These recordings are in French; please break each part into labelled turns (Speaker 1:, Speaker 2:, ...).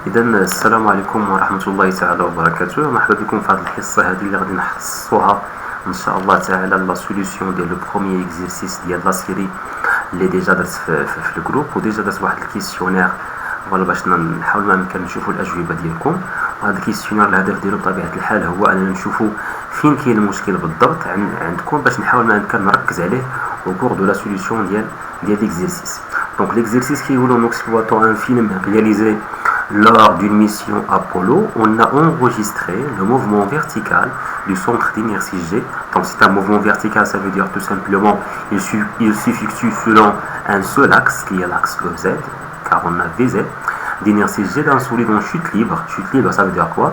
Speaker 1: إذا السلام عليكم ورحمة الله تعالى وبركاته. مرحبا بكم في هذه الحصة هذه اللي غادي نحصوها إن شاء الله تعالى لا سوليسيون ديال لو بروميير إكزرسيس ديال لا سيري اللي ديجا درت في الجروب، وديجا درت واحد الكيسيونير فوالا باش نحاول ما يمكن نشوفوا الأجوبة ديالكم. وهذا الكيسيونير الهدف ديالو بطبيعة الحال هو أننا نشوفوا فين كاين المشكل بالضبط عندكم باش نحاول ما يمكن نركز عليه au cours de la solution ديال l'exercice. Donc l'exercice qui est en exploitant un film réalisé lors d'une mission Apollo, on a enregistré le mouvement vertical du centre d'inertie G. Donc c'est un mouvement vertical, ça veut dire tout simplement il s'effectue selon un seul axe qui est l'axe EZ, car on a VZ, d'inertie G d'un solide en chute libre. Chute libre, ça veut dire quoi?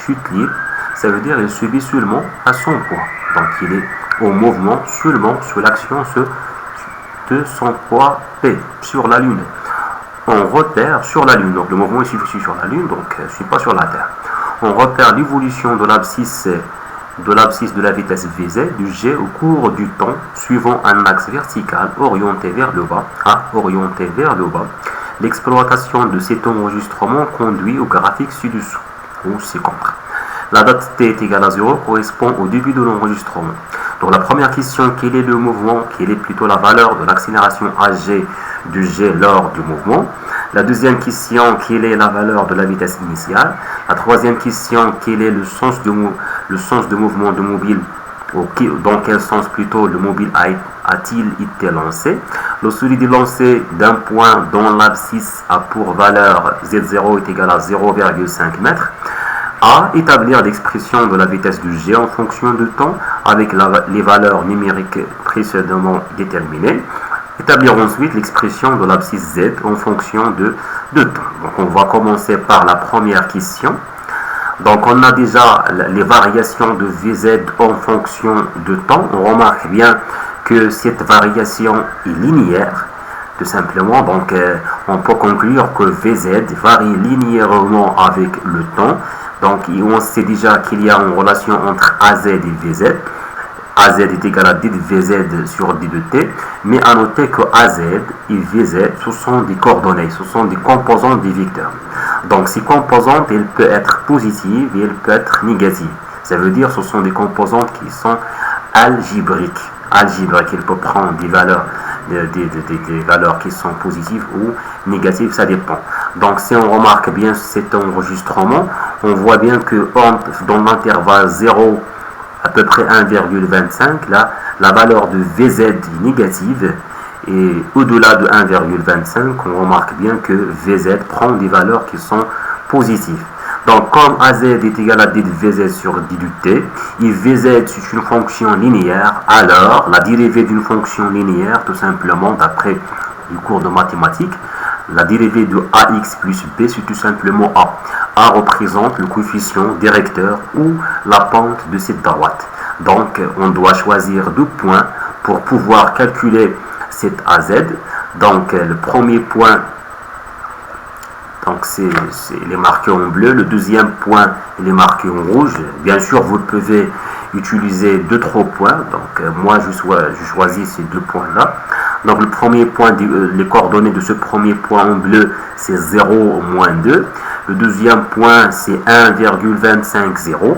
Speaker 1: Chute libre, ça veut dire il subit seulement à son poids. Donc il est au mouvement seulement sous l'action de son poids P sur la Lune. On repère sur la Lune, donc le mouvement est situé sur la Lune, donc je ne suis pas sur la Terre. On repère l'évolution de l'abscisse de la vitesse Vz du G au cours du temps suivant un axe vertical orienté vers le bas. L'exploitation de cet enregistrement conduit au graphique ci-dessous, ou ci-contre. La date t est égale à 0 correspond au début de l'enregistrement. Donc la première question, quel est le mouvement, quelle est plutôt la valeur de l'accélération AG du G lors du mouvement? La deuxième question, quelle est la valeur de la vitesse initiale? La troisième question, quel est le sens de mouvement de mobile, dans quel sens plutôt le mobile a-t-il été lancé? Le solide est lancé d'un point dont l'abscisse a pour valeur Z0 est égal à 0,5 m. A. Établir l'expression de la vitesse du G en fonction du temps avec les valeurs numériques précédemment déterminées. Établir ensuite l'expression de l'abscisse Z en fonction de temps. Donc on va commencer par la première question. Donc on a déjà les variations de Vz en fonction de temps. On remarque bien que cette variation est linéaire. Tout simplement, donc on peut conclure que Vz varie linéairement avec le temps. Donc on sait déjà qu'il y a une relation entre AZ et VZ. AZ est égal à d de VZ sur d de t, mais à noter que AZ et VZ, ce sont des coordonnées, ce sont des composantes des vecteurs. Donc ces composantes, elles peuvent être positives et elles peuvent être négatives. Ça veut dire que ce sont des composantes qui sont algébriques. Algébriques, elles peuvent prendre des valeurs, des valeurs qui sont positives ou négatives, ça dépend. Donc si on remarque bien cet enregistrement, on voit bien que dans l'intervalle 0 à peu près 1,25, là, la valeur de Vz est négative, et au-delà de 1,25, on remarque bien que Vz prend des valeurs qui sont positives. Donc comme AZ est égal à d de Vz sur d de t, et Vz est une fonction linéaire, alors la dérivée d'une fonction linéaire, tout simplement, d'après le cours de mathématiques, la dérivée de ax plus b, c'est tout simplement a. A représente le coefficient directeur ou la pente de cette droite. Donc, on doit choisir deux points pour pouvoir calculer cette AZ. Donc, le premier point, donc il est marqué en bleu. Le deuxième point, il est marqué en rouge. Bien sûr, vous pouvez utiliser deux-trois points. Donc, moi, je choisis ces deux points-là. Donc, le premier point, les coordonnées de ce premier point en bleu, c'est 0 moins 2. Le deuxième point, c'est 1,250.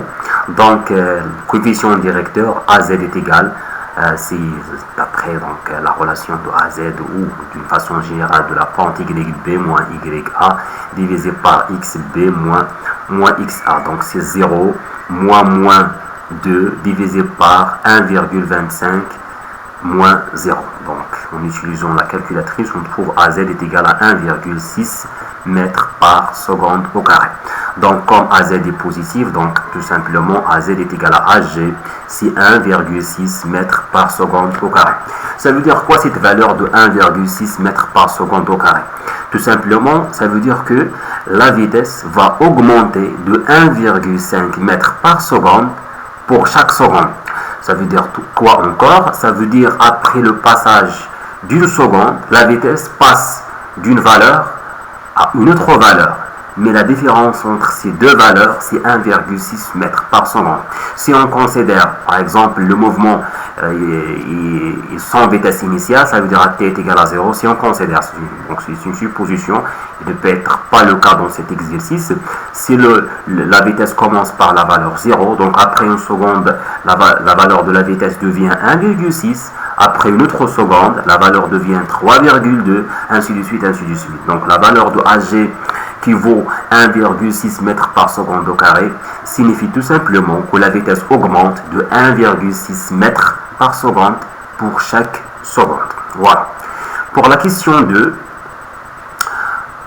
Speaker 1: Donc, le coefficient directeur, AZ est égal, c'est d'après la relation de AZ ou d'une façon générale de la pente YB moins YA divisé par XB moins XA. Donc, c'est 0 moins 2 divisé par 1,25 moins 0. Donc, en utilisant la calculatrice, on trouve AZ est égal à 1,6 mètres par seconde au carré. Donc, comme AZ est positif, donc tout simplement AZ est égal à AG, c'est 1,6 mètres par seconde au carré. Ça veut dire quoi cette valeur de 1,6 mètres par seconde au carré? Tout simplement, ça veut dire que la vitesse va augmenter de 1,5 mètres par seconde pour chaque seconde. Ça veut dire quoi encore? Ça veut dire après le passage d'une seconde, la vitesse passe d'une valeur à une autre valeur. mais la différence entre ces deux valeurs, c'est 1,6 mètres par seconde. Si on considère, par exemple, le mouvement est sans vitesse initiale, ça veut dire t est égal à 0. Si on considère, donc c'est une supposition, il ne peut être pas le cas dans cet exercice. Si la vitesse commence par la valeur 0, donc après une seconde, la valeur de la vitesse devient 1,6. Après une autre seconde, la valeur devient 3,2, ainsi de suite, ainsi de suite. Donc la valeur de Ag qui vaut 1,6 mètres par seconde au carré signifie tout simplement que la vitesse augmente de 1,6 mètres par seconde pour chaque seconde. Voilà. Pour la question 2,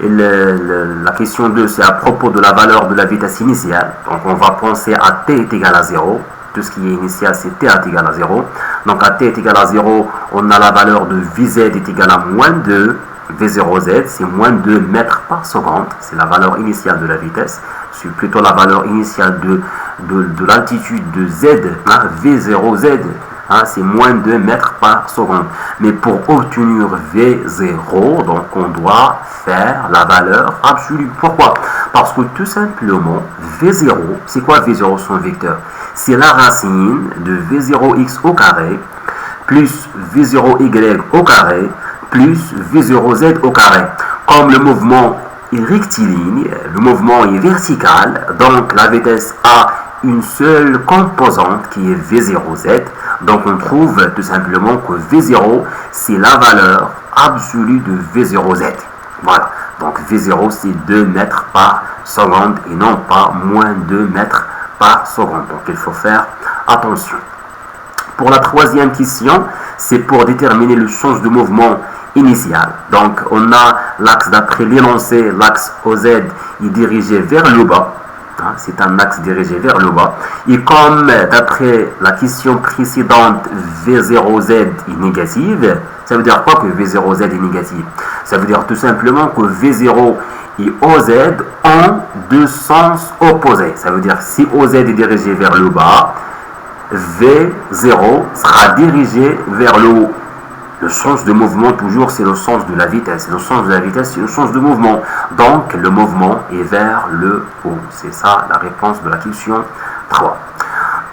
Speaker 1: la question 2, c'est à propos de la valeur de la vitesse initiale. Donc on va penser à t est égal à 0. Tout ce qui est initial, c'est t est égal à 0. Donc à t est égal à 0, on a la valeur de Vz est égal à moins 2. V0Z, c'est moins 2 mètres par seconde. C'est la valeur initiale de la vitesse. C'est plutôt la valeur initiale de l'altitude de Z. Hein, V0Z, hein, c'est moins 2 mètres par seconde. Mais pour obtenir V0, donc on doit faire la valeur absolue. Pourquoi? Parce que tout simplement, V0, c'est quoi V0 son vecteur? C'est la racine de V0x au carré plus V0y au carré plus V0z au carré. Comme le mouvement est rectiligne, le mouvement est vertical, donc la vitesse a une seule composante qui est V0z. Donc on trouve tout simplement que V0, c'est la valeur absolue de V0z. Voilà. Donc V0, c'est 2 mètres par seconde et non pas moins 2 mètres par seconde. Donc il faut faire attention. Pour la troisième question, c'est pour déterminer le sens de mouvement initial. Donc on a l'axe d'après l'énoncé, l'axe OZ est dirigé vers le bas. Hein, c'est un axe dirigé vers le bas. Et comme d'après la question précédente, V0Z est négative, ça veut dire quoi que V0Z est négative? Ça veut dire tout simplement que V0 et OZ ont deux sens opposés. Ça veut dire si OZ est dirigé vers le bas, V0 sera dirigé vers le haut. Le sens de mouvement, toujours, c'est le sens de la vitesse. Le sens de la vitesse, c'est le sens de mouvement. Donc, le mouvement est vers le haut. C'est ça la réponse de la question 3.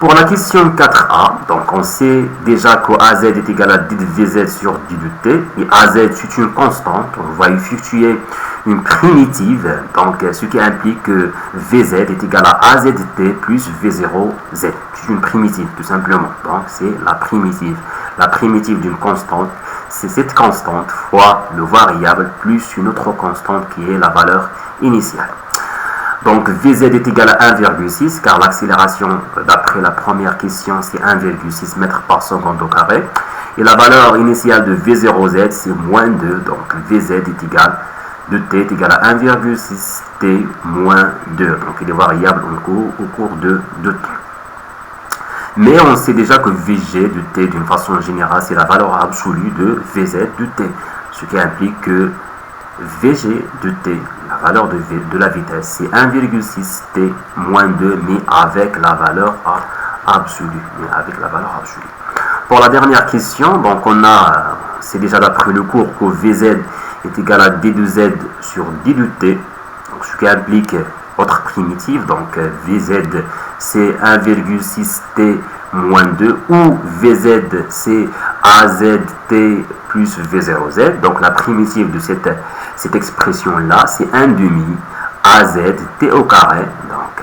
Speaker 1: Pour la question 4a, donc on sait déjà que AZ est égal à d de Vz sur d de t. Et AZ, c'est une constante. On va effectuer une primitive. Donc, ce qui implique que Vz est égal à AZT plus V0Z. C'est une primitive, tout simplement. Donc, c'est la primitive. La primitive d'une constante, c'est cette constante fois le variable plus une autre constante qui est la valeur initiale. Donc Vz est égal à 1,6 car l'accélération d'après la première question c'est 1,6 mètres par seconde au carré. Et la valeur initiale de V0Z c'est moins 2, donc Vz est égal de t est égal à 1,6 t moins 2. Donc il est variable au cours de t. Mais on sait déjà que Vg de t d'une façon générale c'est la valeur absolue de Vz de t. Ce qui implique que Vg de t, la valeur de la vitesse, c'est 1,6 t moins 2, mais avec la valeur absolue. Pour la dernière question, donc on a, c'est déjà d'après le cours que Vz est égal à d de z sur d de t, donc ce qui implique autre primitive, donc Vz c'est 1,6 t moins 2 ou Vz c'est AZT plus V0Z. Donc la primitive de cette expression là c'est 1 demi AZT au carré. Donc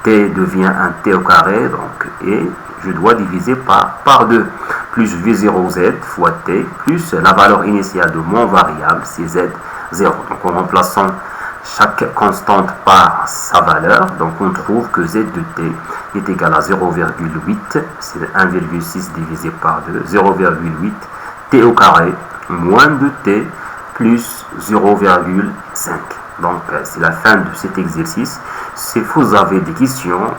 Speaker 1: t devient un t au carré, donc et je dois diviser par 2 plus V0Z fois t plus la valeur initiale de mon variable c'est Z0. Donc en remplaçant chaque constante par sa valeur, donc on trouve que z de t est égal à 0,8, c'est 1,6 divisé par 2, 0,8 t au carré moins de t plus 0,5. Donc c'est la fin de cet exercice. Si vous avez des questions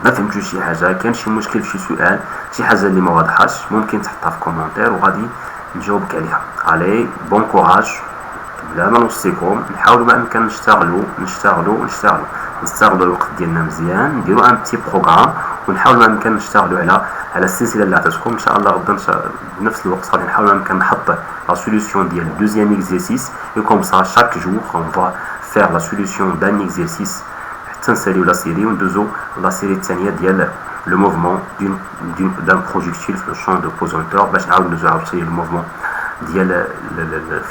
Speaker 1: ما فهمتوا شي حاجه كان شي مشكل في شي سؤال شي حاجه اللي ما واضحاش ممكن تحطها في كومنتير وغادي نجاوبك عليها. علي بون كوراج. بلا ما نوصيكم نحاولوا ما امكن نستغلوا الوقت ديالنا مزيان نديروا ان بتي بروغرام ونحاولوا ما امكن نشتغلوا على السلسله اللي عطيتكم ان شاء الله غدا بنفس الوقت غادي نحاول ما امكن نحط لا سوليوشن ديال الدوزيام اكزercice et comme ça chaque jour on va faire la solution d'un exercice تنساليو لا série وندوزو la série الثانيه ديال le mouvement d'un projectile في le champ de pesanteur باش نعاود ندوزو عاوتاني le mouvement ديال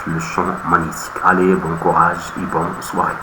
Speaker 1: le champ magnétique. Allez, bon courage et bonne soirée.